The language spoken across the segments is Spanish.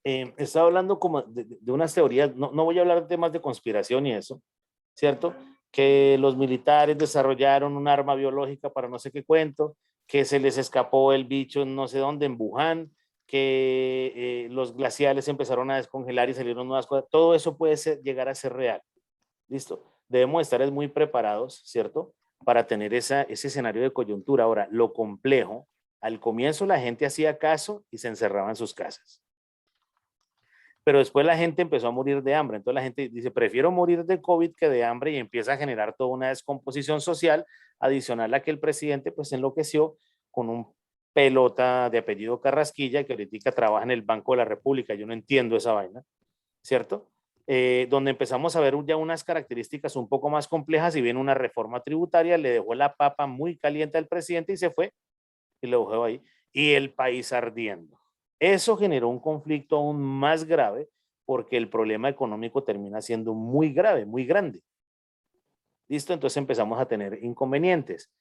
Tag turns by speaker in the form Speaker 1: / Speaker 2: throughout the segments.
Speaker 1: estaba hablando como de unas teorías, no voy a hablar de temas de conspiración y eso, ¿cierto? Que los militares desarrollaron un arma biológica para no sé qué cuento, que se les escapó el bicho en no sé dónde, en Wuhan, que los glaciales empezaron a descongelar y salieron nuevas cosas. Todo eso puede llegar a ser real. ¿Listo? Debemos estar muy preparados, ¿cierto? Para tener ese escenario de coyuntura. Ahora, lo complejo, al comienzo la gente hacía caso y se encerraba en sus casas. Pero después la gente empezó a morir de hambre. Entonces la gente dice, prefiero morir de COVID que de hambre, y empieza a generar toda una descomposición social adicional a que el presidente pues enloqueció con un pelota de apellido Carrasquilla que ahorita trabaja en el Banco de la República. Yo no entiendo esa vaina, ¿cierto? Donde empezamos a ver ya unas características un poco más complejas y viene una reforma tributaria, le dejó la papa muy caliente al presidente y se fue y lo dejó ahí, y el país ardiendo. Eso generó un conflicto aún más grave porque el problema económico termina siendo muy grave, muy grande. ¿Listo? Entonces empezamos a tener inconvenientes.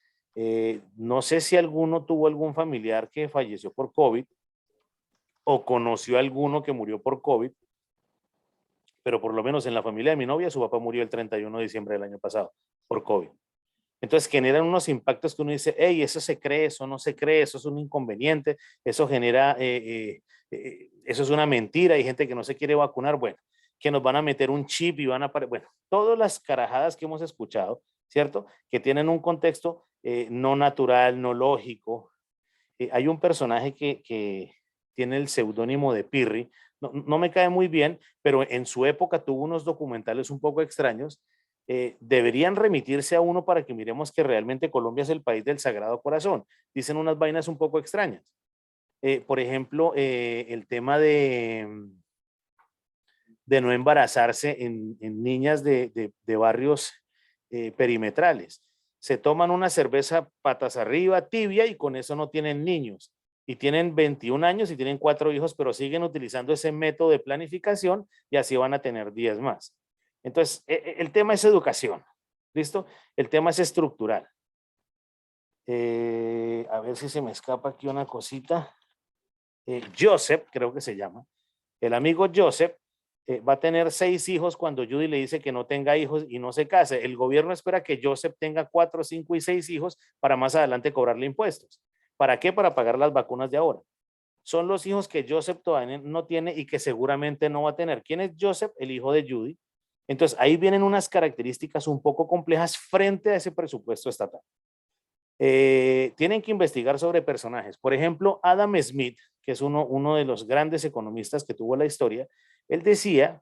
Speaker 1: No sé si alguno tuvo algún familiar que falleció por COVID o conoció a alguno que murió por COVID, pero por lo menos en la familia de mi novia, su papá murió el 31 de diciembre del año pasado por COVID. Entonces generan unos impactos que uno dice, hey, eso se cree, eso no se cree, eso es un inconveniente, eso genera, eso es una mentira, hay gente que no se quiere vacunar, bueno, que nos van a meter un chip y van a, bueno, todas las carajadas que hemos escuchado, ¿cierto? Que tienen un contexto no natural, no lógico. Hay un personaje que tiene el seudónimo de Pirri, no me cae muy bien, pero en su época tuvo unos documentales un poco extraños. Deberían remitirse a uno para que miremos que realmente Colombia es el país del Sagrado Corazón. Dicen unas vainas un poco extrañas. Por ejemplo, el tema de no embarazarse en niñas de barrios perimetrales. Se toman una cerveza patas arriba, tibia, y con eso no tienen niños. Y tienen 21 años y tienen 4 hijos, pero siguen utilizando ese método de planificación y así van a tener 10 más. Entonces, el tema es educación, ¿listo? El tema es estructural. A ver si se me escapa aquí una cosita. Joseph, creo que se llama. El amigo Joseph va a tener 6 hijos cuando Judy le dice que no tenga hijos y no se case. El gobierno espera que Joseph tenga 4, 5 y 6 hijos para más adelante cobrarle impuestos. ¿Para qué? Para pagar las vacunas de ahora. Son los hijos que Joseph todavía no tiene y que seguramente no va a tener. ¿Quién es Joseph? El hijo de Judy. Entonces ahí vienen unas características un poco complejas frente a ese presupuesto estatal. Tienen que investigar sobre personajes. Por ejemplo, Adam Smith, que es uno de los grandes economistas que tuvo la historia, él decía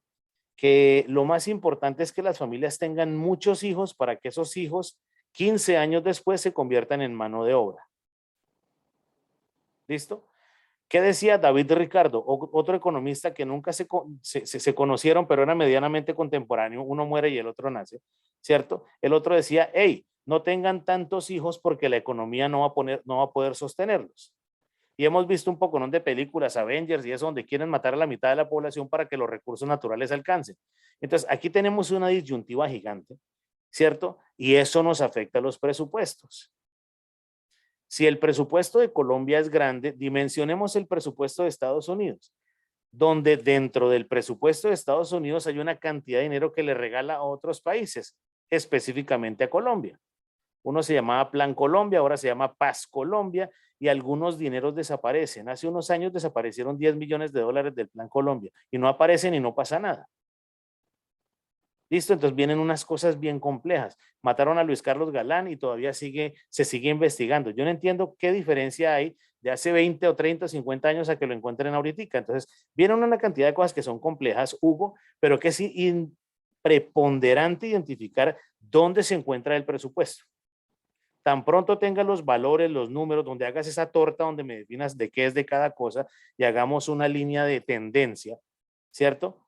Speaker 1: que lo más importante es que las familias tengan muchos hijos para que esos hijos 15 años después se conviertan en mano de obra. ¿Listo? ¿Qué decía David Ricardo, otro economista que nunca se conocieron, pero era medianamente contemporáneo? Uno muere y el otro nace, ¿cierto? El otro decía, hey, no tengan tantos hijos porque la economía no va a poder sostenerlos. Y hemos visto un poco, ¿no?, de películas, Avengers y eso, donde quieren matar a la mitad de la población para que los recursos naturales alcancen. Entonces, aquí tenemos una disyuntiva gigante, ¿cierto? Y eso nos afecta a los presupuestos. Si el presupuesto de Colombia es grande, dimensionemos el presupuesto de Estados Unidos, donde dentro del presupuesto de Estados Unidos hay una cantidad de dinero que le regala a otros países, específicamente a Colombia. Uno se llamaba Plan Colombia, ahora se llama Paz Colombia, y algunos dineros desaparecen. Hace unos años desaparecieron 10 millones de dólares del Plan Colombia y no aparecen y no pasa nada. Listo, entonces vienen unas cosas bien complejas. Mataron a Luis Carlos Galán y todavía se sigue investigando. Yo no entiendo qué diferencia hay de hace 20 o 30 o 50 años a que lo encuentren ahorita. Entonces, vienen una cantidad de cosas que son complejas, Hugo, pero que es preponderante identificar dónde se encuentra el presupuesto. Tan pronto tengas los valores, los números, donde hagas esa torta, donde me definas de qué es de cada cosa y hagamos una línea de tendencia, ¿cierto?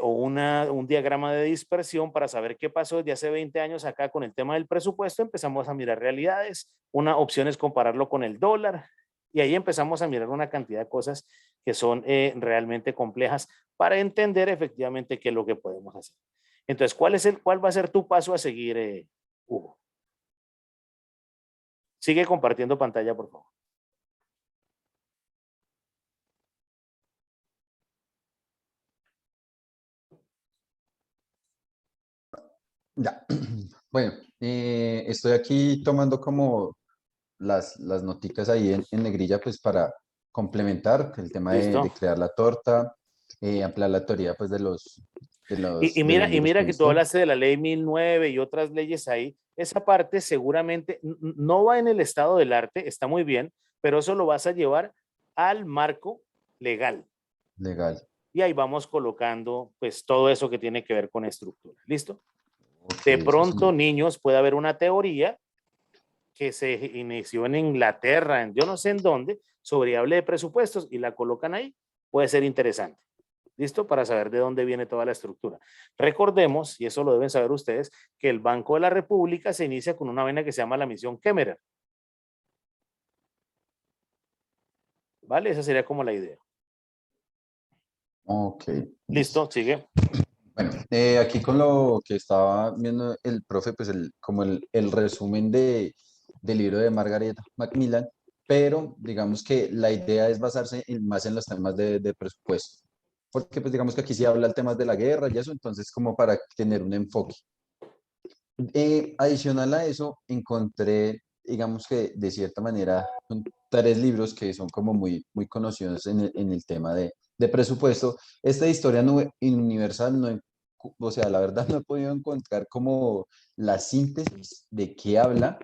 Speaker 1: O un diagrama de dispersión para saber qué pasó desde hace 20 años acá con el tema del presupuesto. Empezamos a mirar realidades. Una opción es compararlo con el dólar y ahí empezamos a mirar una cantidad de cosas que son realmente complejas para entender efectivamente qué es lo que podemos hacer. Entonces, ¿cuál va a ser tu paso a seguir, Hugo? Sigue compartiendo pantalla, por favor.
Speaker 2: Ya. Bueno, estoy aquí tomando como las noticas ahí en negrilla, pues para complementar el tema de
Speaker 1: ¿Listo?
Speaker 2: crear la torta, ampliar la teoría pues de los
Speaker 1: Y
Speaker 2: libros que
Speaker 1: mira
Speaker 2: he
Speaker 1: que tú
Speaker 2: visto.
Speaker 1: hablaste de la ley 1009 y otras leyes ahí. Esa parte seguramente no va en el estado del arte, está muy bien, pero eso lo vas a llevar al marco legal.
Speaker 2: Legal.
Speaker 1: Y ahí vamos colocando pues todo eso que tiene que ver con estructura. ¿Listo?
Speaker 2: Ok,
Speaker 1: De
Speaker 2: sí,
Speaker 1: pronto,
Speaker 2: señor.
Speaker 1: niños, puede haber una teoría que se inició en Inglaterra, en yo no sé en dónde, sobre variable de presupuestos y la colocan ahí. Puede ser interesante. ¿Listo? Para saber de dónde viene toda la estructura. Recordemos, y eso lo deben saber ustedes, que el Banco de la República se inicia con una vaina que se llama la misión Kemmerer. ¿Vale? Esa sería como la idea.
Speaker 2: Ok, listo.
Speaker 1: ¿Listo? Sigue.
Speaker 2: Bueno, aquí con lo que estaba viendo el profe, pues como el resumen del libro de Margaret Macmillan, pero digamos que la idea es basarse más en los temas de presupuesto, porque pues digamos que aquí sí habla el tema de la guerra y eso, entonces como para tener un enfoque. Adicional a eso, encontré, digamos que de cierta manera, son tres libros que son como muy conocidos en el tema de presupuesto. Esta historia universal, no, o sea, la verdad no he podido encontrar como la síntesis de qué habla,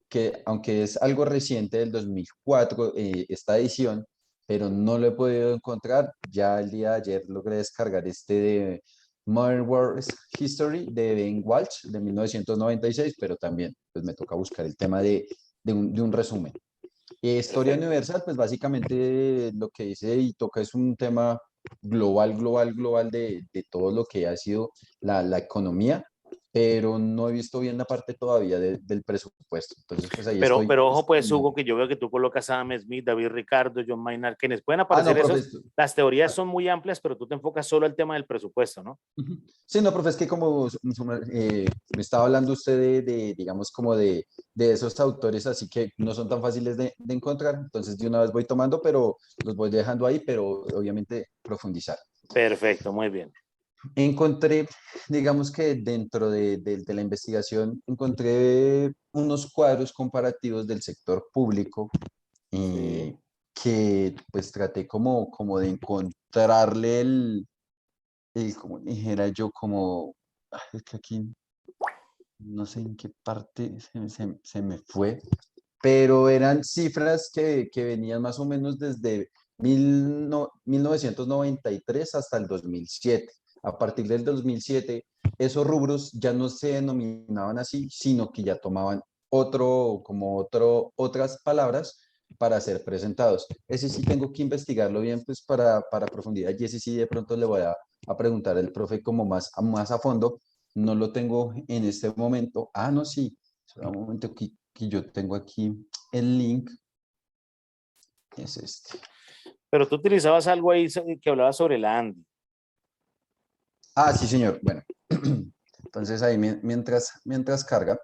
Speaker 2: que aunque es algo reciente del 2004, esta edición, pero no lo he podido encontrar. Ya el día de ayer logré descargar este de Modern World History de Ben Walsh de 1996, pero también pues me toca buscar el tema de un resumen. Historia
Speaker 1: Perfecto.
Speaker 2: universal, pues básicamente lo que dice y toca es un tema global de todo lo que ha sido la economía, pero no he visto bien la parte todavía del presupuesto. Entonces, pues ahí estoy
Speaker 1: Pero ojo pues, Hugo,
Speaker 2: estudiando.
Speaker 1: que yo veo que tú colocas a Adam Smith, David Ricardo, John Maynard Keynes. Pueden
Speaker 2: Ah, no,
Speaker 1: aparecer
Speaker 2: profe.
Speaker 1: esos. Las teorías son muy amplias, pero tú te enfocas solo al tema del presupuesto, ¿no?
Speaker 2: Ujú. Sí, no, profe, es que como me estaba hablando usted digamos, como de esos autores, así que no son tan fáciles de encontrar, entonces de una vez voy tomando, pero los voy dejando ahí, pero obviamente profundizar.
Speaker 1: Perfecto, muy bien.
Speaker 2: Encontré, digamos que dentro de la investigación, encontré unos cuadros comparativos del sector público
Speaker 1: Sí.
Speaker 2: eh, que pues traté como de encontrarle como dijera yo, como, es que aquí no sé en qué parte se me fue, pero eran cifras que venían más o menos desde 1993 hasta el 2007. A partir del 2007, esos rubros ya no se denominaban así, sino que ya tomaban otras palabras para ser presentados. Ese sí tengo que investigarlo bien, pues para profundidad, y ese sí de pronto le voy a preguntar al profe como más a fondo. No lo tengo en este momento. Ah, no, sí. Espera un momento que yo tengo aquí el link. Es este.
Speaker 1: Pero tú utilizabas algo ahí que hablaba sobre la Andy.
Speaker 2: Ah, sí, señor. Bueno, entonces ahí mientras carga.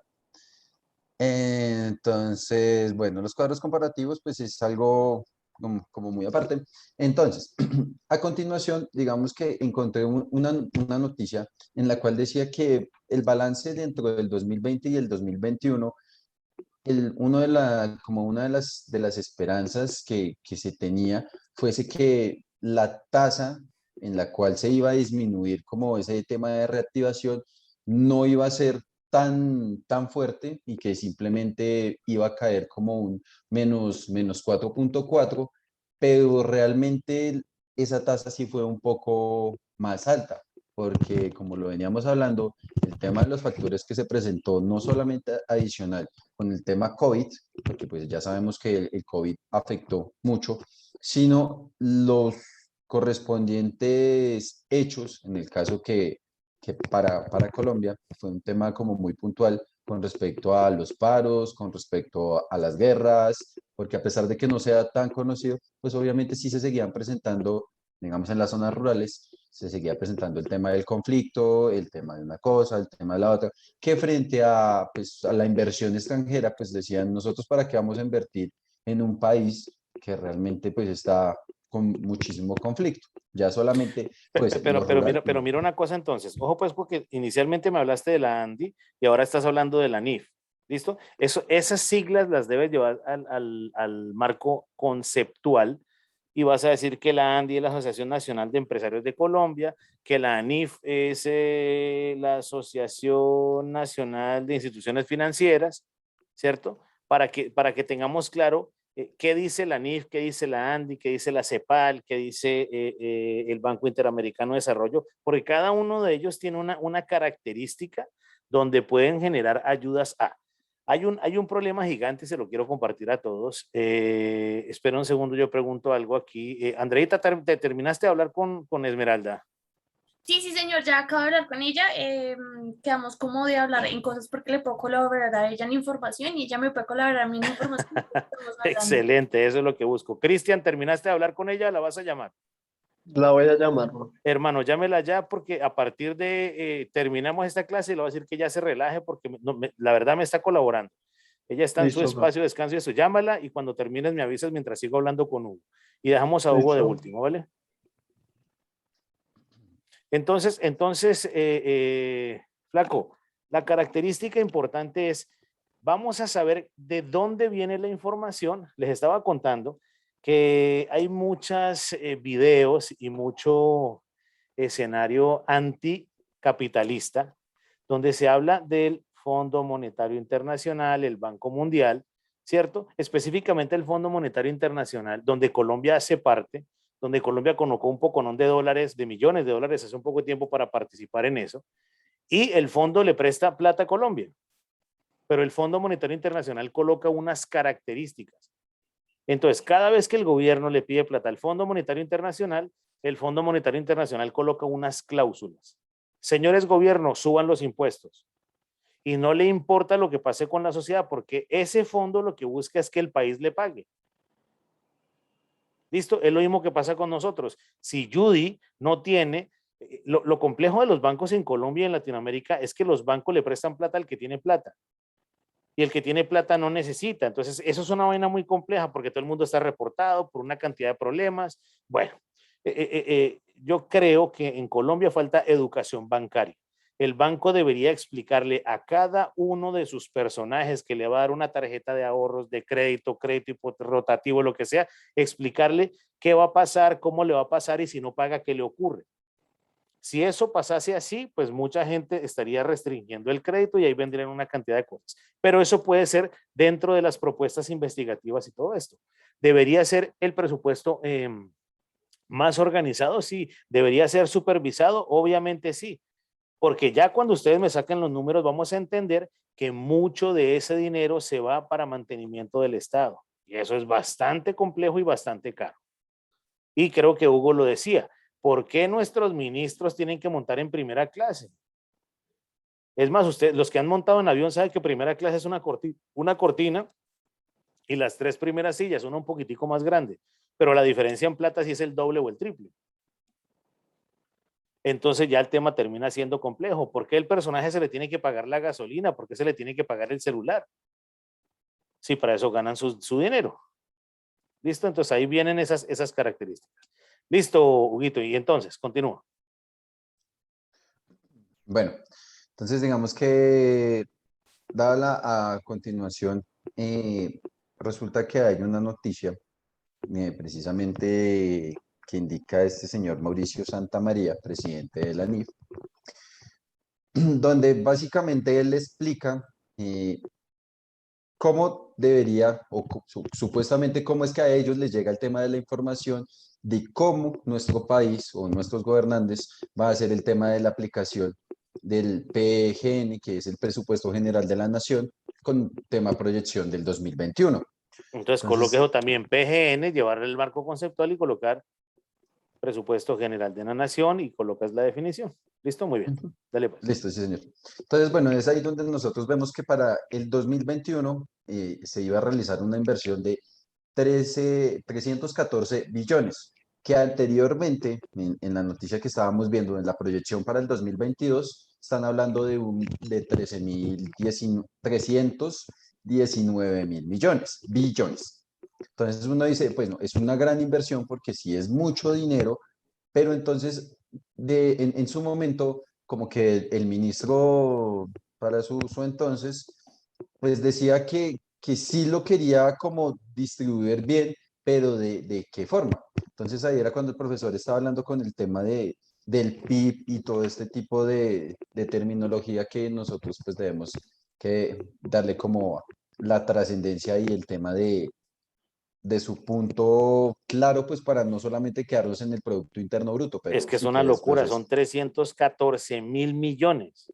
Speaker 2: Entonces, bueno, los cuadros comparativos, pues es algo como muy aparte. Entonces, a continuación, digamos que encontré una noticia en la cual decía que el balance dentro del 2020 y el 2021, como una de las esperanzas que se tenía fuese que la tasa en la cual se iba a disminuir como ese tema de reactivación no iba a ser tan fuerte y que simplemente iba a caer como un menos 4.4, pero realmente esa tasa sí fue un poco más alta, porque como lo veníamos hablando, el tema de los factores que se presentó no solamente adicional con el tema COVID, porque pues ya sabemos que el COVID afectó mucho, sino los correspondientes hechos, en el caso que para Colombia fue un tema como muy puntual con respecto a los paros, con respecto a las guerras, porque a pesar de que no sea tan conocido, pues obviamente sí se seguían presentando, digamos, en las zonas rurales, se seguía presentando el tema del conflicto, el tema de una cosa, el tema de la otra, que frente a, pues, a la inversión extranjera, pues decían, nosotros para qué vamos a invertir en un país que realmente pues está con muchísimo conflicto. Ya solamente, pues,
Speaker 1: pero mira una cosa entonces. Ojo, pues, porque inicialmente me hablaste de la ANDI y ahora estás hablando de la NIF. ¿Listo? Esas siglas las debes llevar al marco conceptual y vas a decir que la ANDI es la Asociación Nacional de Empresarios de Colombia, que la ANIF es la Asociación Nacional de Instituciones Financieras, ¿cierto? Para que tengamos claro qué dice la ANIF, qué dice la ANDI, qué dice la CEPAL, qué dice el Banco Interamericano de Desarrollo, porque cada uno de ellos tiene una característica donde pueden generar ayudas a. Hay un problema gigante, se lo quiero compartir a todos. Espera un segundo, yo pregunto algo aquí. Andreita, ¿te terminaste de hablar con Esmeralda?
Speaker 3: Sí, sí, señor, ya acabo de hablar con ella. Quedamos como de hablar en cosas porque le puedo colaborar a ella en información y ella me puede colaborar a mí en información.
Speaker 1: Excelente, eso es lo que busco. Cristian, ¿terminaste de hablar con ella? ¿La vas a llamar?
Speaker 4: La voy a llamar, ¿no?
Speaker 1: Hermano, llámela ya porque a partir de terminamos esta clase y le voy a decir que ya se relaje porque la verdad me está colaborando. Ella está en su
Speaker 4: Listo,
Speaker 1: espacio de descanso y eso. Llámala y cuando termines me avisas mientras sigo hablando con Hugo. Y dejamos a Hugo de
Speaker 4: listo.
Speaker 1: último, ¿vale? Entonces, Flaco, la característica importante es, vamos a saber de dónde viene la información. Les estaba contando que hay muchos videos y mucho escenario anticapitalista donde se habla del Fondo Monetario Internacional, el Banco Mundial, ¿cierto? Específicamente el Fondo Monetario Internacional, donde Colombia hace parte, donde Colombia colocó un poconón de dólares, de millones de dólares hace un poco de tiempo para participar en eso, y el fondo le presta plata a Colombia, pero el Fondo Monetario Internacional coloca unas características. Entonces, cada vez que el gobierno le pide plata al Fondo Monetario Internacional, el Fondo Monetario Internacional coloca unas cláusulas. Señores gobiernos, suban los impuestos. Y no le importa lo que pase con la sociedad, porque ese fondo lo que busca es que el país le pague. ¿Listo? Es lo mismo que pasa con nosotros. Si Judy no tiene, lo complejo de los bancos en Colombia y en Latinoamérica es que los bancos le prestan plata al que tiene plata. Y el que tiene plata no necesita. Entonces, eso es una vaina muy compleja porque todo el mundo está reportado por una cantidad de problemas. Bueno, yo creo que en Colombia falta educación bancaria. El banco debería explicarle a cada uno de sus personajes que le va a dar una tarjeta de ahorros, de crédito, crédito rotativo, lo que sea, explicarle qué va a pasar, cómo le va a pasar y si no paga, qué le ocurre. Si eso pasase así, pues mucha gente estaría restringiendo el crédito y ahí vendrían una cantidad de cosas. Pero eso puede ser dentro de las propuestas investigativas y todo esto. ¿Debería ser el presupuesto más organizado? Sí. ¿Debería ser supervisado? Obviamente sí. Porque ya cuando ustedes me saquen los números vamos a entender que mucho de ese dinero se va para mantenimiento del Estado. Y eso es bastante complejo y bastante caro. Y creo que Hugo lo decía. ¿Por qué nuestros ministros tienen que montar en primera clase? Es más, ustedes, los que han montado en avión saben que primera clase es una cortina y las 3 primeras sillas, una un poquitico más grande. Pero la diferencia en plata sí es el doble o el triple. Entonces ya el tema termina siendo complejo. ¿Por qué el personaje se le tiene que pagar la gasolina? ¿Por qué se le tiene que pagar el celular? Sí, para eso ganan su dinero. ¿Listo? Entonces ahí vienen esas características. Listo, Huguito. Y entonces, continúa.
Speaker 2: Bueno, entonces digamos que, a continuación, resulta que hay una noticia precisamente que indica este señor Mauricio Santamaría, presidente de la NIF, donde básicamente él explica cómo debería, o supuestamente cómo es que a ellos les llega el tema de la información de cómo nuestro país o nuestros gobernantes va a hacer el tema de la aplicación del PGN, que es el Presupuesto General de la Nación, con tema proyección del 2021.
Speaker 1: Entonces coloque eso también, PGN, llevar el marco conceptual y colocar presupuesto general de la nación y colocas la definición. ¿Listo? Muy bien. Dale pues.
Speaker 2: Listo, sí, señor. Entonces, bueno, es ahí donde nosotros vemos que para el 2021 se iba a realizar una inversión de 314 billones, que anteriormente, en la noticia que estábamos viendo, en la proyección para el 2022, están hablando de 319 mil millones, billones. Entonces uno dice, pues no, es una gran inversión porque sí es mucho dinero, pero entonces en su momento como que el ministro para su entonces, pues decía que sí lo quería como distribuir bien, pero de qué forma. Entonces ahí era cuando el profesor estaba hablando con el tema del PIB y todo este tipo de terminología que nosotros pues debemos que darle como la trascendencia y el tema de su punto claro, pues para no solamente quedarlos en el Producto Interno Bruto,
Speaker 1: Es
Speaker 2: pero
Speaker 1: que es
Speaker 2: sí que
Speaker 1: una
Speaker 2: después
Speaker 1: locura, son 314.000 millones.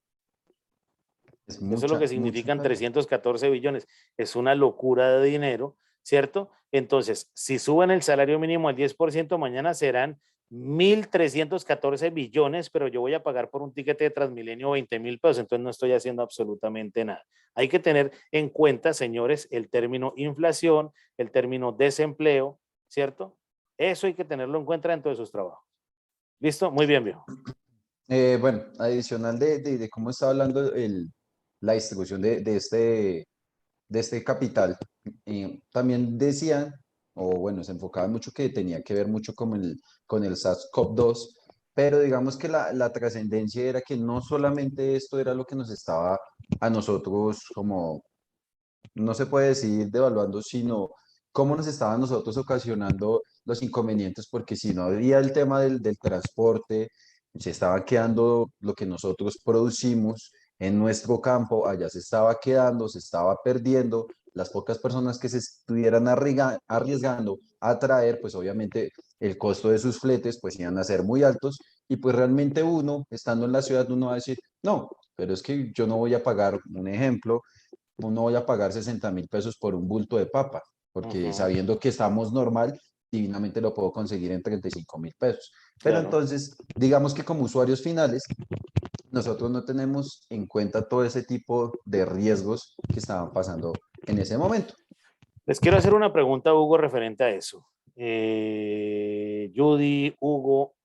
Speaker 2: es
Speaker 1: Eso es lo que
Speaker 2: mucha
Speaker 1: significan
Speaker 2: plata.
Speaker 1: 314 billones. Es una locura de dinero, ¿cierto? Entonces, si suben el salario mínimo al 10%, mañana serán 1.314 billones, pero yo voy a pagar por un tiquete de Transmilenio 20.000 pesos, entonces no estoy haciendo absolutamente nada. Hay que tener en cuenta, señores, el término inflación, el término desempleo, ¿cierto? Eso hay que tenerlo en cuenta dentro de sus trabajos. ¿Listo? Muy bien, viejo.
Speaker 2: Bueno, adicional de cómo está hablando la distribución de este capital, también decían, o bueno, se enfocaban mucho que tenía que ver mucho con el SARS-CoV-2, pero digamos que la trascendencia era que no solamente esto era lo que nos estaba a nosotros como, no se puede decir devaluando, sino cómo nos estaban nosotros ocasionando los inconvenientes, porque si no había el tema del transporte, se estaba quedando lo que nosotros producimos en nuestro campo, allá se estaba quedando, se estaba perdiendo, las pocas personas que se estuvieran arriesgando a traer, pues obviamente el costo de sus fletes pues iban a ser muy altos y pues realmente uno, estando en la ciudad, uno va a decir, no, pero es que yo no voy a pagar, un ejemplo, no voy a pagar 60.000 pesos por un bulto de papa, porque
Speaker 1: Ujú,
Speaker 2: sabiendo que estamos normal, divinamente lo puedo conseguir en 35.000 pesos. Pero
Speaker 1: claro.
Speaker 2: entonces, digamos que como usuarios finales, nosotros no tenemos en cuenta todo ese tipo de riesgos que estaban pasando en ese momento.
Speaker 1: Les quiero hacer una pregunta, Hugo, referente a eso. Judy, Hugo,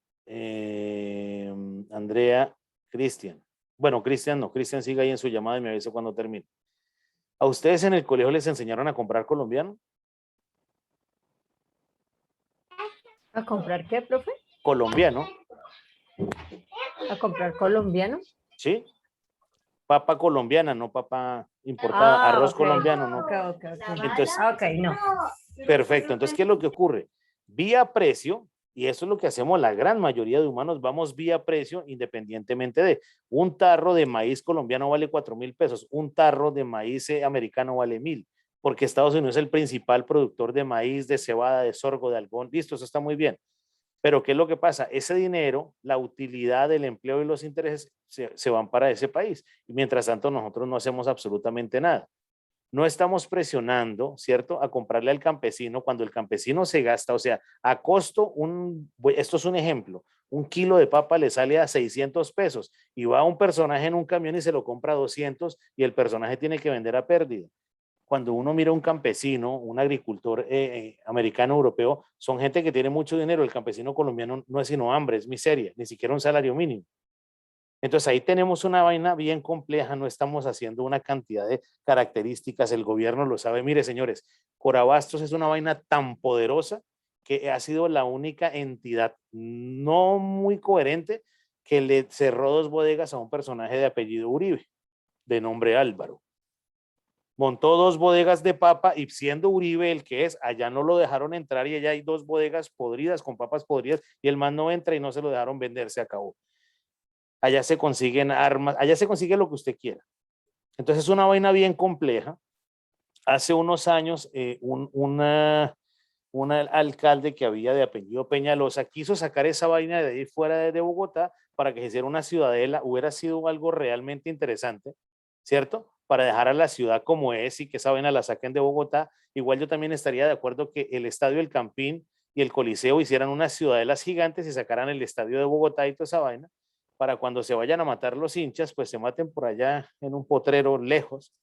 Speaker 1: Andrea, Cristian. Bueno, Cristian no, Cristian sigue ahí en su llamada y me avisa cuando termine. ¿A ustedes en el colegio les enseñaron a comprar colombiano?
Speaker 5: ¿A comprar qué, profe?
Speaker 1: Colombiano,
Speaker 5: ¿A comprar colombiano?
Speaker 1: ¿sí? Papa colombiana, no papa importada. Arroz
Speaker 5: Ok.
Speaker 1: colombiano, no.
Speaker 5: Ok.
Speaker 1: Entonces,
Speaker 5: Ok, no.
Speaker 1: perfecto. Entonces, ¿qué es lo que ocurre? Vía precio, y eso es lo que hacemos la gran mayoría de humanos, vamos vía precio independientemente de un tarro de maíz colombiano vale 4.000 pesos, un tarro de maíz americano vale 1.000, porque Estados Unidos es el principal productor de maíz, de cebada, de sorgo, de algodón. Listo, eso está muy bien. Pero ¿qué es lo que pasa? Ese dinero, la utilidad del empleo y los intereses se van para ese país. Y mientras tanto, nosotros no hacemos absolutamente nada. No estamos presionando, ¿cierto?, a comprarle al campesino cuando el campesino se gasta, o sea, a costo, esto es un ejemplo, un kilo de papa le sale a 600 pesos y va un personaje en un camión y se lo compra a 200 y el personaje tiene que vender a pérdida. Cuando uno mira a un campesino, un agricultor americano, europeo, son gente que tiene mucho dinero. El campesino colombiano no es sino hambre, es miseria, ni siquiera un salario mínimo. Entonces ahí tenemos una vaina bien compleja, no estamos haciendo una cantidad de características, el gobierno lo sabe. Mire, señores, Corabastos es una vaina tan poderosa que ha sido la única entidad no muy coherente que le cerró 2 bodegas a un personaje de apellido Uribe, de nombre Álvaro. Montó 2 bodegas de papa y siendo Uribe el que es, allá no lo dejaron entrar y allá hay 2 bodegas podridas con papas podridas y el man no entra y no se lo dejaron vender, se acabó. Allá se consiguen armas, allá se consigue lo que usted quiera. Entonces es una vaina bien compleja. Hace unos años un alcalde que había de apellido Peñalosa quiso sacar esa vaina de ahí fuera de Bogotá para que se hiciera una ciudadela, hubiera sido algo realmente interesante, ¿cierto? Para dejar a la ciudad como es y que esa vaina la saquen de Bogotá. Igual yo también estaría de acuerdo que el Estadio El Campín y el Coliseo hicieran unas ciudadelas gigantes y sacaran el Estadio de Bogotá y toda esa vaina para cuando se vayan a matar los hinchas, pues se maten por allá en un potrero lejos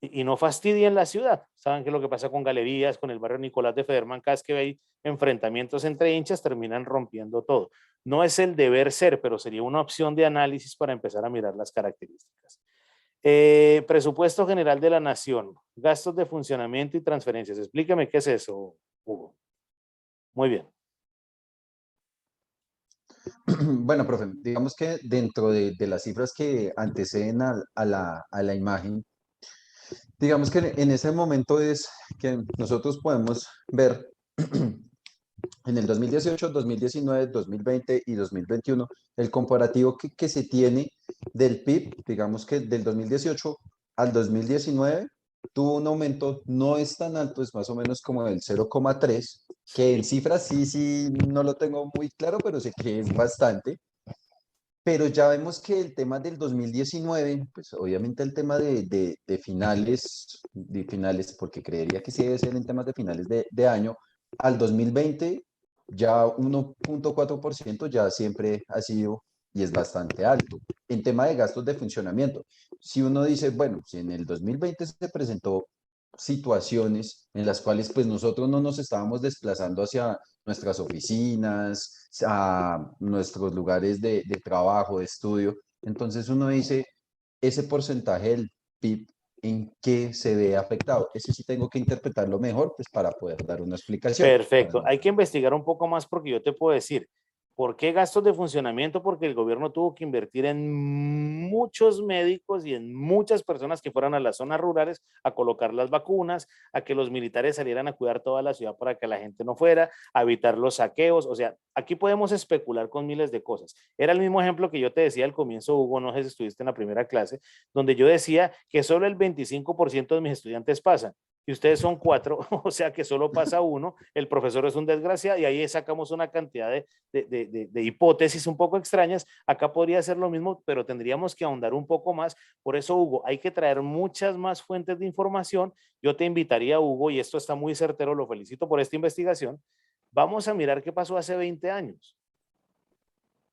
Speaker 1: y no fastidien la ciudad. ¿Saben qué es lo que pasa con Galerías, con el barrio Nicolás de Federman? Cada vez que hay enfrentamientos entre hinchas, terminan rompiendo todo. No es el deber ser, pero sería una opción de análisis para empezar a mirar las características. Presupuesto general de la nación, gastos de funcionamiento y transferencias. Explícame qué es eso, Hugo. Muy bien.
Speaker 2: Bueno, profe, digamos que dentro de las cifras que anteceden a la imagen, digamos que en ese momento es que nosotros podemos ver en el 2018, 2019, 2020 y 2021 el comparativo que se tiene del PIB, digamos que del 2018 al 2019 tuvo un aumento, no es tan alto, es más o menos como del 0,3, que en cifras sí, no lo tengo muy claro, pero sé que es bastante. Pero ya vemos que el tema del 2019, pues obviamente el tema de finales, porque creería que sí debe ser en temas de finales de año, al 2020 ya 1,4% ya siempre ha sido y es bastante alto. En tema de gastos de funcionamiento, si uno dice, bueno, si en el 2020 se presentó situaciones en las cuales pues nosotros no nos estábamos desplazando hacia nuestras oficinas, a nuestros lugares de trabajo, de estudio. Entonces uno dice, ese porcentaje del PIB, ¿en qué se ve afectado? Ese sí tengo que interpretarlo mejor, pues para poder dar una explicación.
Speaker 1: Perfecto. Hay que investigar un poco más porque yo te puedo decir, ¿por qué gastos de funcionamiento? Porque el gobierno tuvo que invertir en muchos médicos y en muchas personas que fueran a las zonas rurales a colocar las vacunas, a que los militares salieran a cuidar toda la ciudad para que la gente no fuera, a evitar los saqueos. O sea, aquí podemos especular con miles de cosas. Era el mismo ejemplo que yo te decía al comienzo, Hugo, no sé si estuviste en la primera clase, donde yo decía que solo el 25% de mis estudiantes pasan y ustedes son 4, o sea que solo pasa uno, el profesor es un desgraciado y ahí sacamos una cantidad de hipótesis un poco extrañas. Acá podría ser lo mismo, pero tendríamos que ahondar un poco más. Por eso, Hugo, hay que traer muchas más fuentes de información. Yo te invitaría, Hugo, y esto está muy certero, lo felicito por esta investigación. Vamos a mirar qué pasó hace 20 años.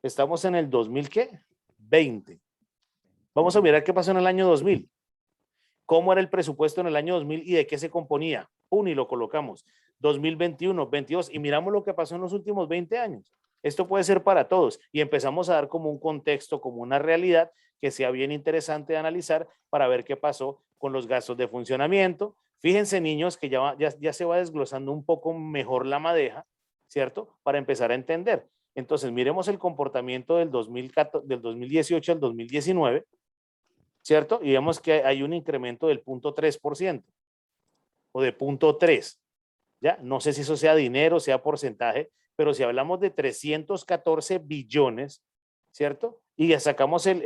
Speaker 1: Estamos en el 2000, ¿qué? 20. Vamos a mirar qué pasó en el año 2000. ¿Cómo era el presupuesto en el año 2000 y de qué se componía? ¡Pum! Y lo colocamos. 2021, 22 y miramos lo que pasó en los últimos 20 años. Esto puede ser para todos y empezamos a dar como un contexto, como una realidad que sea bien interesante de analizar para ver qué pasó con los gastos de funcionamiento. Fíjense, niños, que ya se va desglosando un poco mejor la madeja, ¿cierto? Para empezar a entender. Entonces, miremos el comportamiento del 2018 al 2019. ¿Cierto? Y vemos que hay un incremento del 0,3% o de 0,3, ¿ya? No sé si eso sea dinero, sea porcentaje, pero si hablamos de 314 billones, ¿cierto? Y ya sacamos el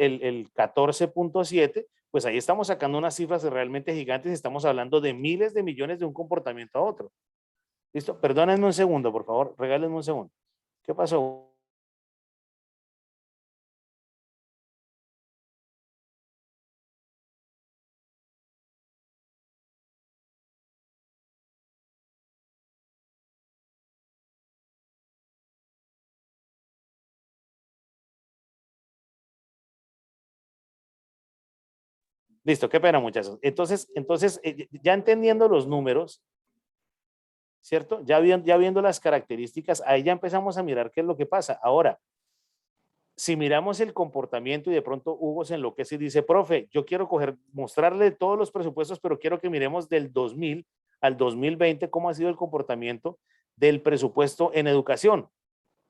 Speaker 1: 14,7, pues ahí estamos sacando unas cifras realmente gigantes y estamos hablando de miles de millones de un comportamiento a otro. ¿Listo? Perdónenme un segundo, por favor, regálenme un segundo. ¿Qué pasó? Listo, qué pena, muchachos. Entonces, ya entendiendo los números, ¿cierto? Ya viendo las características, ahí ya empezamos a mirar qué es lo que pasa. Ahora, si miramos el comportamiento y de pronto Hugo se enloquece y dice, profe, yo quiero mostrarle todos los presupuestos, pero quiero que miremos del 2000 al 2020 cómo ha sido el comportamiento del presupuesto en educación.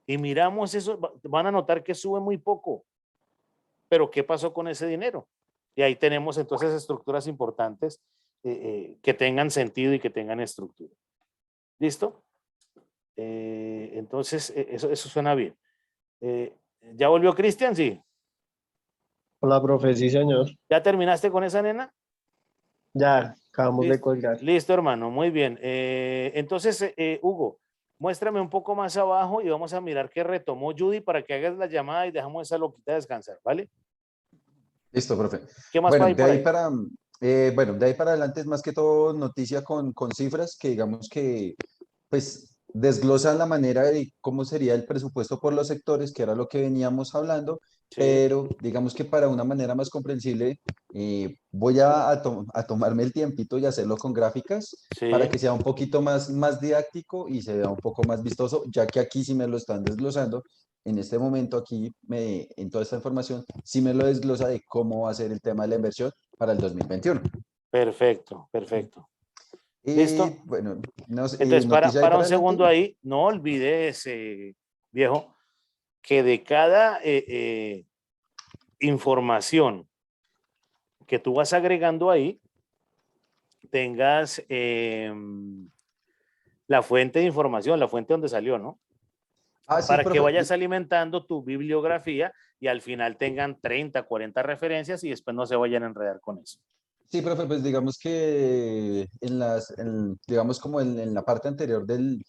Speaker 1: Y miramos eso, van a notar que sube muy poco. Pero ¿qué pasó con ese dinero? Y ahí tenemos entonces estructuras importantes que tengan sentido y que tengan estructura. ¿Listo? Entonces, eso suena bien. ¿Ya volvió Cristian? Sí.
Speaker 4: Hola, profe, sí, señor.
Speaker 1: ¿Ya terminaste con esa nena?
Speaker 4: Ya, acabamos de colgar.
Speaker 1: Listo, hermano, muy bien. Entonces, Hugo, muéstrame un poco más abajo y vamos a mirar qué retomó Judy para que hagas la llamada y dejamos esa loquita descansar, ¿vale?
Speaker 2: Listo, profe.
Speaker 1: ¿Qué más
Speaker 2: Bueno,
Speaker 1: hay
Speaker 2: de
Speaker 1: por
Speaker 2: ahí
Speaker 1: ahí?
Speaker 2: de ahí para adelante es más que todo noticia con cifras que digamos que pues desglosan la manera de cómo sería el presupuesto por los sectores, que era lo que veníamos hablando,
Speaker 1: Sí,
Speaker 2: pero digamos que para una manera más comprensible voy a tomarme el tiempito y hacerlo con gráficas para
Speaker 1: sí.
Speaker 2: que sea un poquito más didáctico y se vea un poco más vistoso, ya que aquí sí me lo están desglosando. En este momento aquí, en toda esta información, sí me lo desglosa de cómo va a ser el tema de la inversión para el 2021.
Speaker 1: Perfecto, perfecto.
Speaker 2: Y
Speaker 1: ¿Listo?
Speaker 2: bueno,
Speaker 1: Entonces,
Speaker 2: noticia
Speaker 1: para un
Speaker 2: adelante.
Speaker 1: segundo ahí, no olvides, viejo, que de cada información que tú vas agregando ahí, tengas la fuente de información, la fuente donde salió, ¿no?
Speaker 2: Ah, sí,
Speaker 1: Para que
Speaker 2: profe.
Speaker 1: vayas alimentando tu bibliografía y al final tengan 30, 40 referencias y después no se vayan a enredar con eso.
Speaker 2: Sí, profe, pues digamos que digamos como en la parte anterior del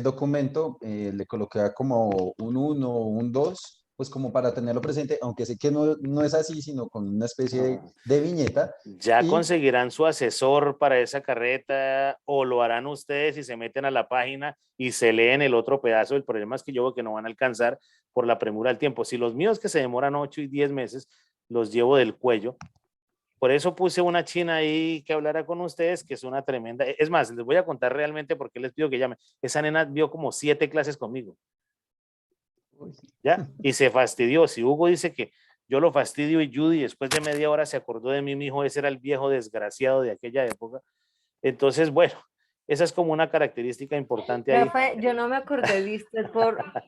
Speaker 2: documento le coloqué como un 1 o un 2 pues como para tenerlo presente, aunque sé que no es así, sino con una especie de viñeta.
Speaker 1: Ya
Speaker 2: Y
Speaker 1: conseguirán su asesor para esa carreta o lo harán ustedes y se meten a la página y se leen el otro pedazo. El problema es que yo veo que no van a alcanzar por la premura del tiempo. Si los míos que se demoran 8 y 10 meses, los llevo del cuello. Por eso puse una china ahí que hablara con ustedes, que es una tremenda. Es más, les voy a contar realmente porque les pido que llamen. Esa nena vio como 7 clases conmigo. ¿Ya? Y se fastidió. Si Hugo dice que yo lo fastidio y Judy después de media hora se acordó de mí, mi hijo, ese era el viejo desgraciado de aquella época. Entonces, bueno, esa es como una característica importante ahí.
Speaker 5: Profe, yo no me acordé de usted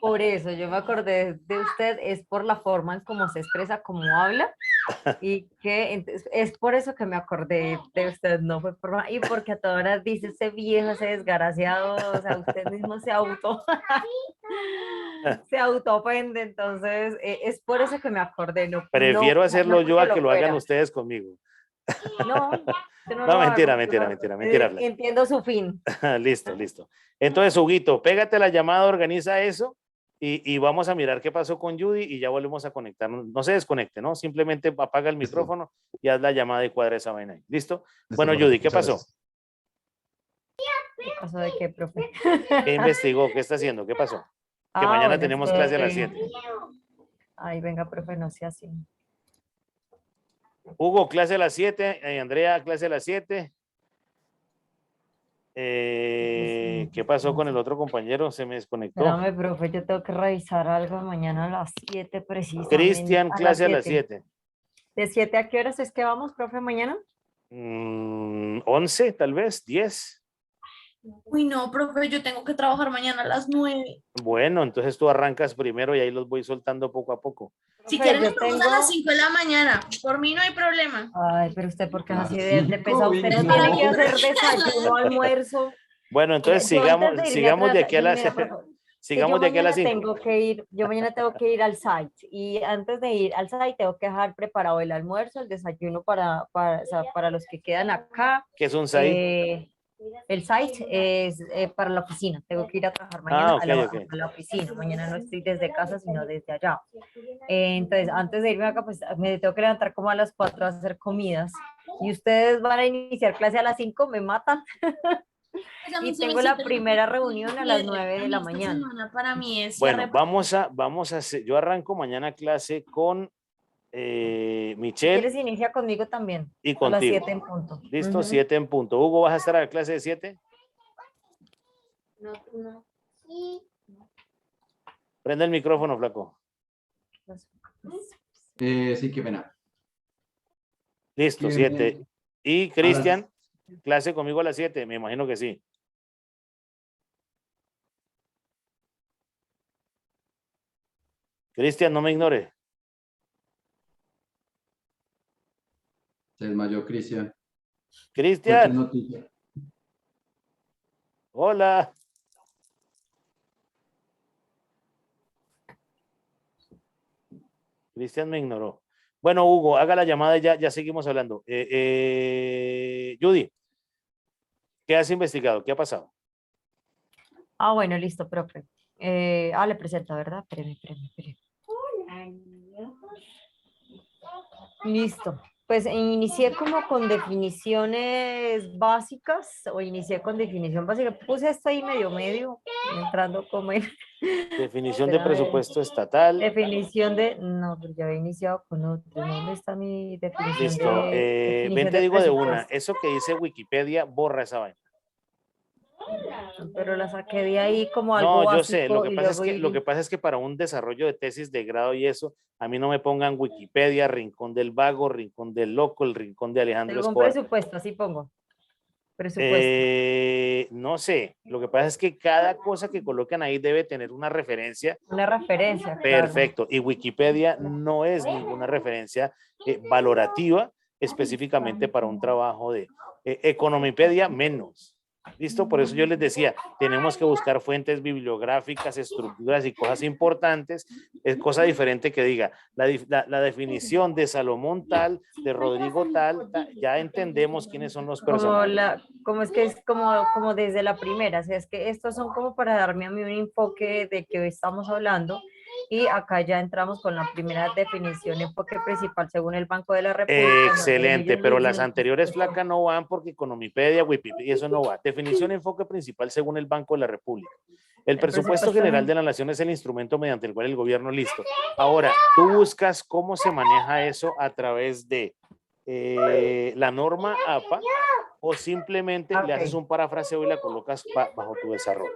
Speaker 5: por eso, yo me acordé de usted es por la forma en cómo se expresa, cómo habla, y que es por eso que me acordé de usted, no fue por y porque a todas horas dice ese viejo, ese desgraciado, o sea, usted mismo se auto ofende, entonces es por eso que me acordé,
Speaker 1: Prefiero hacerlo yo
Speaker 5: porque
Speaker 1: a que
Speaker 5: lo
Speaker 1: lo hagan
Speaker 5: fuera.
Speaker 1: ustedes conmigo.
Speaker 5: No, yo no
Speaker 1: No,
Speaker 5: lo
Speaker 1: mentira,
Speaker 5: hago,
Speaker 1: mentira, mentira, mentira, Flaco.
Speaker 5: entiendo su fin.
Speaker 1: Listo, listo. Entonces, Huguito, pégate la llamada, organiza eso y vamos a mirar qué pasó con Judy y ya volvemos a conectarnos. No se desconecte, ¿no? Simplemente apaga el
Speaker 2: Listo.
Speaker 1: micrófono y haz la llamada y cuadra esa vaina ahí. ¿Listo?
Speaker 2: Listo,
Speaker 1: Bueno,
Speaker 2: profe,
Speaker 1: Judy, ¿qué
Speaker 2: muchas
Speaker 1: pasó?
Speaker 2: gracias.
Speaker 5: ¿Qué pasó de qué, profe?
Speaker 1: ¿Qué investigó? ¿Qué está haciendo? ¿Qué pasó? Que
Speaker 5: Ah,
Speaker 1: mañana
Speaker 5: bueno, es
Speaker 1: tenemos clase a las
Speaker 5: que...
Speaker 1: 7.
Speaker 5: Ay, venga, profe, no sea así.
Speaker 1: Hugo, clase a las 7. Andrea, clase a las 7. ¿Qué pasó con el otro compañero? Se me desconectó.
Speaker 5: Espérame, profe, yo tengo que revisar algo mañana a las 7 precisamente.
Speaker 1: Cristian,
Speaker 5: A las
Speaker 1: clase a las
Speaker 5: 7.
Speaker 1: 7.
Speaker 5: ¿De 7 a qué horas es que vamos, profe, mañana?
Speaker 1: 11, tal vez, 10.
Speaker 3: Uy, no, profe, yo tengo que trabajar mañana a las 9.
Speaker 1: Bueno, entonces tú arrancas primero y ahí los voy soltando poco a poco.
Speaker 3: Si
Speaker 5: Profe,
Speaker 3: quieren, nos vemos a las 5 de la mañana. Por mí no hay problema.
Speaker 5: Ay, pero usted, ¿por qué es
Speaker 2: A
Speaker 5: así
Speaker 2: las
Speaker 5: de
Speaker 2: 5,
Speaker 5: pesado? Usted no tiene que hacer desayuno, almuerzo.
Speaker 1: Bueno, entonces
Speaker 5: Yo antes de irme a
Speaker 1: sigamos de aquí a las
Speaker 5: mira, profe, que
Speaker 1: sigamos de aquí a las 5.
Speaker 5: yo mañana tengo que ir al site y antes de ir al site tengo que dejar preparado el almuerzo, el desayuno o sea, para los que quedan acá.
Speaker 1: ¿Qué es un site?
Speaker 5: El site es para la oficina, tengo que ir a trabajar mañana
Speaker 1: Ah, ok, ok.
Speaker 5: a la oficina, mañana no estoy desde casa sino desde allá. Entonces antes de irme acá pues me tengo que levantar como a las 4 a hacer comidas y ustedes van a iniciar clase a las 5, me matan.
Speaker 3: Pues a mí
Speaker 5: Y
Speaker 3: se me
Speaker 5: tengo la
Speaker 3: siente
Speaker 5: primera
Speaker 3: muy
Speaker 5: reunión a las 9 de la
Speaker 3: esta
Speaker 5: mañana.
Speaker 3: semana para mí es
Speaker 1: Bueno,
Speaker 3: cierre.
Speaker 1: vamos a hacer, yo arranco mañana clase con
Speaker 5: Si
Speaker 1: Michelle
Speaker 5: quieres, inicia conmigo también.
Speaker 1: y
Speaker 5: A las
Speaker 1: contigo.
Speaker 5: 7 en punto.
Speaker 1: Listo,
Speaker 5: Ujú.
Speaker 1: 7 en punto. Hugo, ¿vas a estar a la clase de 7?
Speaker 3: No, tú no. Sí.
Speaker 1: Prende el micrófono, flaco.
Speaker 2: Sí, qué pena.
Speaker 1: Listo,
Speaker 2: Que
Speaker 1: 7. Y
Speaker 2: a las-
Speaker 1: Cristian, clase conmigo a las 7, me imagino que sí. Cristian, no me ignore.
Speaker 2: Se desmayó Cristian.
Speaker 1: Cristian,
Speaker 2: Noticia.
Speaker 1: hola. Cristian me ignoró. Bueno, Hugo, haga la llamada y ya seguimos hablando. Judy, ¿qué has investigado? ¿Qué ha pasado?
Speaker 5: Ah, bueno, listo, profe. Le presento, ¿verdad? Espéreme. Listo. Pues inicié como con definiciones básicas o inicié con definición básica. Puse esto ahí medio, entrando como en...
Speaker 1: Definición de
Speaker 5: Espérame.
Speaker 1: presupuesto estatal.
Speaker 5: Definición de... No, pero ya había iniciado con otro. ¿Dónde está mi definición
Speaker 1: Listo.
Speaker 5: de
Speaker 1: Ven,
Speaker 5: definición
Speaker 1: te
Speaker 5: de
Speaker 1: digo de una.
Speaker 5: presupuesto?
Speaker 1: Eso que dice Wikipedia, borra esa vaina.
Speaker 5: Pero la saqué de ahí como algo
Speaker 1: No, yo sé,
Speaker 5: básico y luego
Speaker 1: lo que pasa es que para un desarrollo de tesis de grado y eso, a mí no me pongan Wikipedia, Rincón del Vago, Rincón del Loco, el Rincón de Alejandro
Speaker 5: según
Speaker 1: Escobar.
Speaker 5: presupuesto, así pongo. Presupuesto.
Speaker 1: No sé, lo que pasa es que cada cosa que colocan ahí debe tener una referencia.
Speaker 5: Una referencia, claro.
Speaker 1: Perfecto, y Wikipedia no es ninguna referencia valorativa específicamente para un trabajo de Economipedia menos. ¿Listo? Por eso yo les decía, tenemos que buscar fuentes bibliográficas, estructuras y cosas importantes. Es cosa diferente que diga la definición de Salomón tal, de Rodrigo tal, ya entendemos quiénes son los personajes.
Speaker 5: Como es que es como desde la primera, o sea, es que estos son como para darme a mí un enfoque de que hoy estamos hablando y acá ya entramos con la primera definición, enfoque principal según el Banco de la República.
Speaker 1: Excelente, pero las anteriores flacas no van porque Economipedia, Wikipedia, eso no va. Definición, enfoque principal según el Banco de la República. El presupuesto general de la nación es el instrumento mediante el cual el gobierno, listo. Ahora, tú buscas cómo se maneja eso a través de la norma APA o simplemente le haces un parafraseo y la colocas bajo tu desarrollo.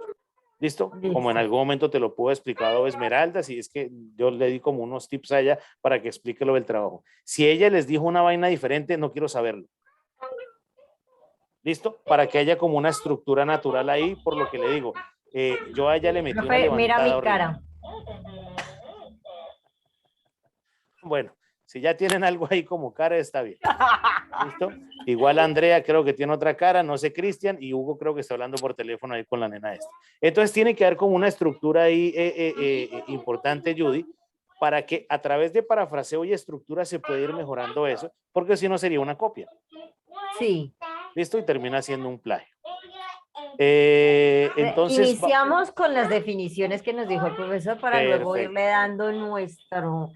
Speaker 1: ¿Listo? Como en algún momento te lo puedo explicar a Esmeralda, si es que yo le di como unos tips a ella para que explique lo del trabajo. Si ella les dijo una vaina diferente, no quiero saberlo. ¿Listo? Para que haya como una estructura natural ahí, por lo que le digo. Yo a ella le metí una levantada.
Speaker 5: Mira mi
Speaker 1: horrible.
Speaker 5: cara.
Speaker 1: Bueno, si ya tienen algo ahí como cara, está bien. ¿Listo? Igual Andrea creo que tiene otra cara, no sé Cristian, y Hugo creo que está hablando por teléfono ahí con la nena esta. Entonces tiene que haber como una estructura ahí importante, Judy, para que a través de parafraseo y estructura se pueda ir mejorando eso, porque si no sería una copia.
Speaker 5: Sí.
Speaker 1: ¿Listo? Y termina siendo un plagio. Entonces
Speaker 5: iniciamos con las definiciones que nos dijo el profesor para luego irle dando nuestro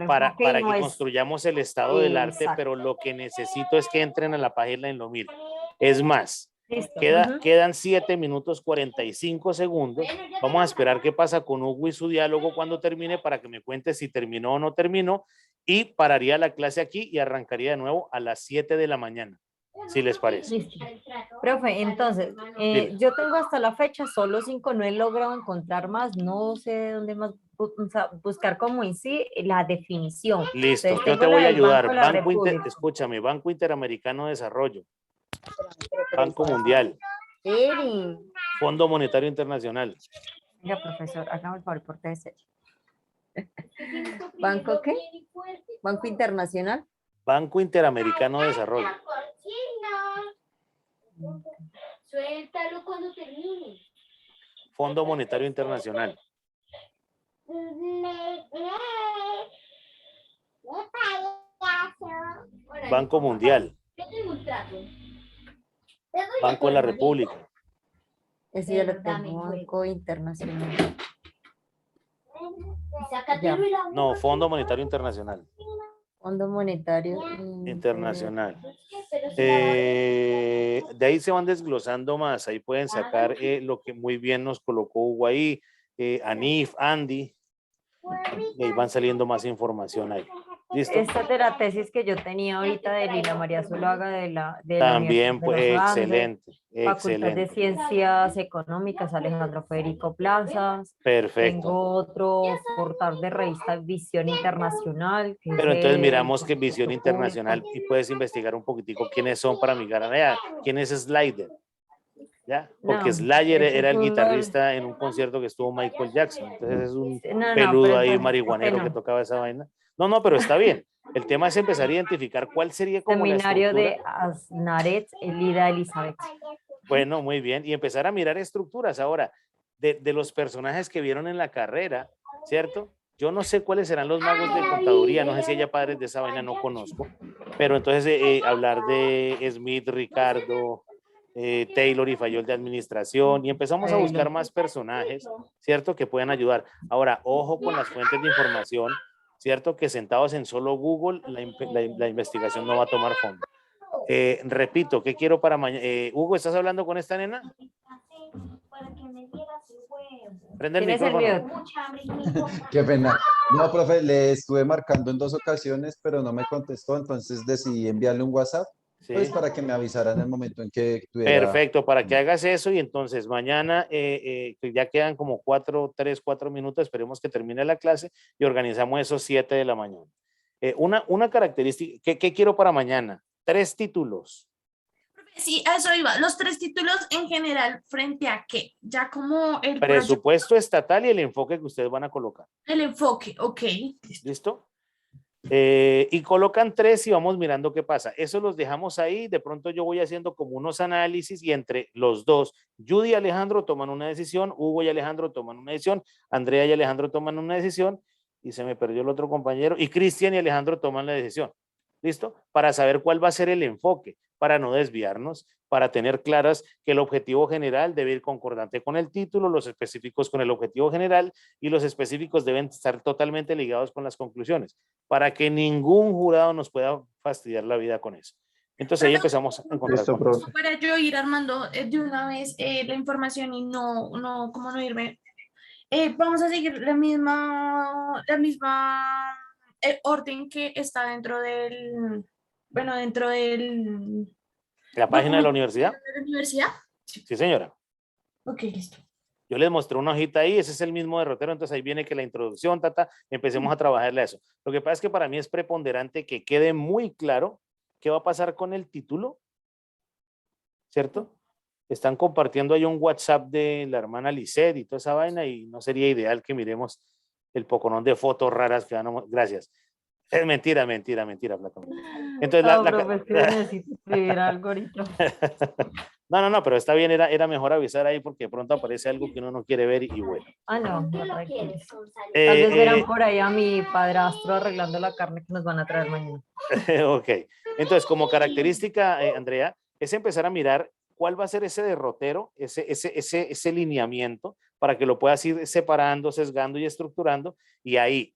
Speaker 1: para que construyamos el estado del arte, pero lo que necesito es que entren a la página y lo miren. Es más, quedan 7 minutos 45 segundos. Vamos a esperar qué pasa con Hugo y su diálogo cuando termine para que me cuente si terminó o no terminó y pararía la clase aquí y arrancaría de nuevo a las 7 de la mañana. Si les parece.
Speaker 5: Listo. Profe, entonces, yo tengo hasta la fecha solo 5, no he logrado encontrar más, no sé dónde más buscar como en sí la definición.
Speaker 1: Listo,
Speaker 5: entonces,
Speaker 1: yo te voy a ayudar.
Speaker 5: Escúchame,
Speaker 1: Banco Interamericano de Desarrollo, Banco Mundial, Fondo Monetario Internacional.
Speaker 5: Mira, profesor, hágame el favor, por serio. ¿Banco qué? ¿Banco Internacional?
Speaker 1: Banco Interamericano de Desarrollo.
Speaker 6: Suéltalo cuando termine.
Speaker 1: Fondo Monetario Internacional. Banco Mundial. Banco de la República.
Speaker 5: Ese ya lo tengo, Banco Internacional.
Speaker 6: Ya.
Speaker 1: No, Fondo Monetario Internacional.
Speaker 5: Fondo Monetario
Speaker 1: Internacional. De ahí se van desglosando más, ahí pueden sacar lo que muy bien nos colocó Hugo ahí, Anif, Andy, y ahí van saliendo más información ahí. ¿Listo?
Speaker 5: Esta es de la tesis que yo tenía ahorita de Lina María Zuluaga de la
Speaker 1: También, pues, excelente.
Speaker 5: Facultad de Ciencias Económicas, Alejandro Federico Plazas.
Speaker 1: Perfecto.
Speaker 5: Tengo otro portal de revista Visión Internacional.
Speaker 1: Pero entonces miramos que Visión Internacional y puedes investigar un poquitico quiénes son para mi allá. ¿Quién es Slider? ¿Ya? Porque Slayer era el guitarrista en un concierto que estuvo Michael Jackson. Entonces es un peludo ahí marihuanero que tocaba esa vaina. No, pero está bien. El tema es empezar a identificar cuál sería como
Speaker 5: Seminario
Speaker 1: la
Speaker 5: de Asnaret, Elida Elizabeth.
Speaker 1: Bueno, muy bien. Y empezar a mirar estructuras. Ahora, de los personajes que vieron en la carrera, ¿cierto? Yo no sé cuáles serán los magos de contaduría, no sé si haya padres de esa vaina, no conozco. Pero entonces hablar de Smith, Ricardo, Taylor y Fayol de administración, y empezamos a buscar más personajes, ¿cierto? Que puedan ayudar. Ahora, ojo con las fuentes de información, ¿cierto? Que sentados en solo Google, la investigación no va a tomar fondo. Repito, ¿qué quiero para mañana? Hugo, ¿estás hablando con esta nena? Prende el micrófono.
Speaker 2: Qué pena. No, profe, le estuve marcando en 2 ocasiones, pero no me contestó, entonces decidí enviarle un WhatsApp
Speaker 1: Sí.
Speaker 2: Pues para que me avisaran en el momento en que tuviera...
Speaker 1: Perfecto, para que hagas eso y entonces mañana, que ya quedan como 4 minutos, esperemos que termine la clase y organizamos esos 7 de la mañana. Una característica, ¿qué quiero para mañana? 3 títulos.
Speaker 3: Sí, a eso iba. Los 3 títulos en general, ¿frente a qué? Ya como el proyecto,
Speaker 1: Presupuesto estatal y el enfoque que ustedes van a colocar.
Speaker 3: el enfoque, ok.
Speaker 1: ¿Listo? Y colocan 3 y vamos mirando qué pasa. Eso los dejamos ahí. De pronto yo voy haciendo como unos análisis y entre los dos, Judy y Alejandro toman una decisión, Hugo y Alejandro toman una decisión, Andrea y Alejandro toman una decisión y se me perdió el otro compañero y Cristian y Alejandro toman la decisión. ¿Listo? Para saber cuál va a ser el enfoque, para no desviarnos, para tener claras que el objetivo general debe ir concordante con el título, los específicos con el objetivo general y los específicos deben estar totalmente ligados con las conclusiones, para que ningún jurado nos pueda fastidiar la vida con eso. Entonces ahí empezamos a encontrar.
Speaker 4: Listo,
Speaker 1: con eso.
Speaker 4: profe.
Speaker 3: Para yo ir armando de una vez la información y como no irme. Vamos a seguir la misma orden que está dentro del, bueno, dentro del
Speaker 1: ¿La página de la
Speaker 3: documento
Speaker 1: universidad?
Speaker 3: de la universidad.
Speaker 1: Sí, señora.
Speaker 3: Ok, listo.
Speaker 1: Yo les mostré una hojita ahí, ese es el mismo derrotero, entonces ahí viene que la introducción, empecemos a trabajarle a eso. Lo que pasa es que para mí es preponderante que quede muy claro qué va a pasar con el título, ¿cierto? Están compartiendo ahí un WhatsApp de la hermana Lisette y toda esa vaina y no sería ideal que miremos el poconón de fotos raras que van a... Gracias. Es mentira, Platón. Entonces,
Speaker 5: Profe, es que necesito escribir algo ahorita.
Speaker 1: No, pero está bien, era mejor avisar ahí porque de pronto aparece algo que uno no quiere ver y bueno.
Speaker 5: Ah, no,
Speaker 6: ¿Tú
Speaker 5: no
Speaker 6: lo
Speaker 5: tranquilo.
Speaker 6: quieres, Gonzalo?
Speaker 5: Tal vez verán por ahí a mi padrastro arreglando la carne que nos van a traer mañana.
Speaker 1: Ok, entonces como característica, Andrea, es empezar a mirar cuál va a ser ese derrotero, ese lineamiento, para que lo puedas ir separando, sesgando y estructurando, y ahí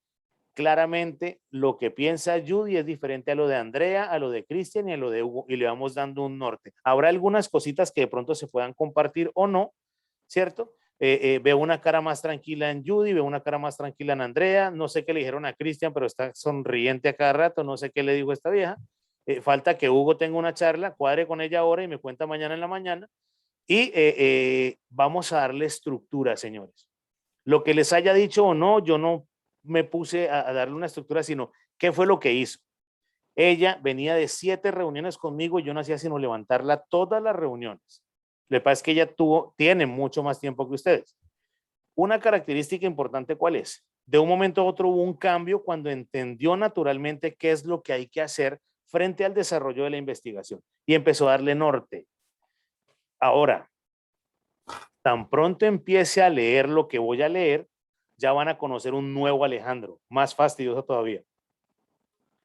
Speaker 1: claramente lo que piensa Judy es diferente a lo de Andrea, a lo de Cristian y a lo de Hugo, y le vamos dando un norte. Habrá algunas cositas que de pronto se puedan compartir o no, ¿cierto? Veo una cara más tranquila en Judy, veo una cara más tranquila en Andrea, no sé qué le dijeron a Cristian, pero está sonriente a cada rato, no sé qué le dijo esta vieja. Falta que Hugo tenga una charla, cuadre con ella ahora y me cuenta mañana en la mañana. Y vamos a darle estructura, señores. Lo que les haya dicho o no, yo no me puse a darle una estructura, sino qué fue lo que hizo. Ella venía de 7 reuniones conmigo y yo no hacía sino levantarla todas las reuniones. Lo que pasa es que ella tiene mucho más tiempo que ustedes. Una característica importante, ¿cuál es? De un momento a otro hubo un cambio cuando entendió naturalmente qué es lo que hay que hacer frente al desarrollo de la investigación y empezó a darle norte. Ahora, tan pronto empiece a leer lo que voy a leer, ya van a conocer un nuevo Alejandro, más fastidioso todavía.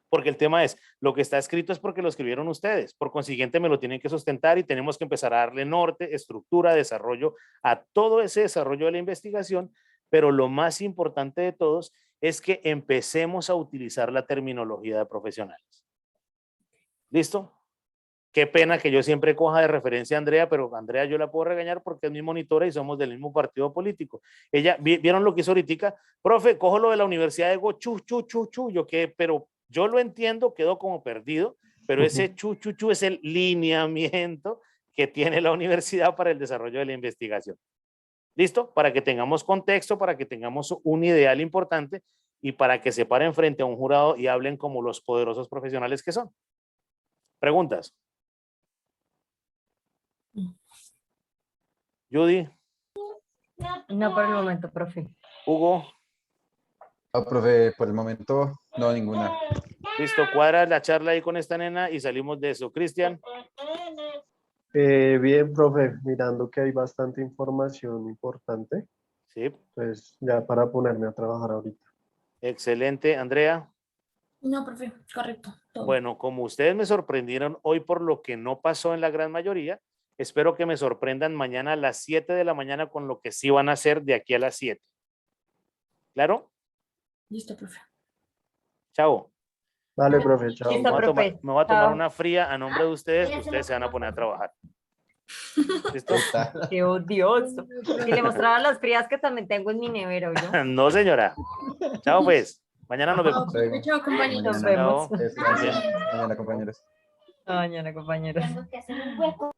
Speaker 1: Porque el tema es, lo que está escrito es porque lo escribieron ustedes, por consiguiente me lo tienen que sustentar y tenemos que empezar a darle norte, estructura, desarrollo a todo ese desarrollo de la investigación, pero lo más importante de todos es que empecemos a utilizar la terminología de profesionales. ¿Listo? Qué pena que yo siempre coja de referencia a Andrea, pero Andrea yo la puedo regañar porque es mi monitora y somos del mismo partido político. Ella, ¿vieron lo que hizo ahorita? Profe, cojo lo de la Universidad de Go, yo qué, pero yo lo entiendo, quedo como perdido, pero ese es el lineamiento que tiene la universidad para el desarrollo de la investigación. ¿Listo? Para que tengamos contexto, para que tengamos un ideal importante y para que se paren frente a un jurado y hablen como los poderosos profesionales que son. ¿Preguntas? Judy,
Speaker 5: No por el momento, profe.
Speaker 1: Hugo,
Speaker 2: No, profe, por el momento no, ninguna.
Speaker 1: listo, cuadra la charla ahí con esta nena y salimos de eso. Cristian,
Speaker 4: Bien, profe, mirando que hay bastante información importante,
Speaker 1: sí,
Speaker 4: pues ya para ponerme a trabajar ahorita.
Speaker 1: excelente. Andrea,
Speaker 3: No, profe, correcto. Todo.
Speaker 1: bueno, como ustedes me sorprendieron hoy por lo que no pasó en la gran mayoría, espero que me sorprendan mañana a las 7 de la mañana con lo que sí van a hacer de aquí a las 7. ¿Claro?
Speaker 3: Listo, profe.
Speaker 1: Chao.
Speaker 4: Vale, profe, chao.
Speaker 5: Listo, profe.
Speaker 1: Me voy a tomar
Speaker 5: Chao.
Speaker 1: una fría a nombre de ustedes, ustedes se van a poner a trabajar. ¿Listo?
Speaker 5: Qué odioso. Y le mostraba las frías que también tengo en mi nevera, ¿no?
Speaker 1: No, señora. Chao, pues. Mañana nos vemos.
Speaker 3: Chao, compañeros.
Speaker 5: Nos vemos.
Speaker 1: Chao.
Speaker 2: Descansen. Mañana, compañeros.
Speaker 5: Mañana, compañeros.
Speaker 6: Tengo que hacer un hueco.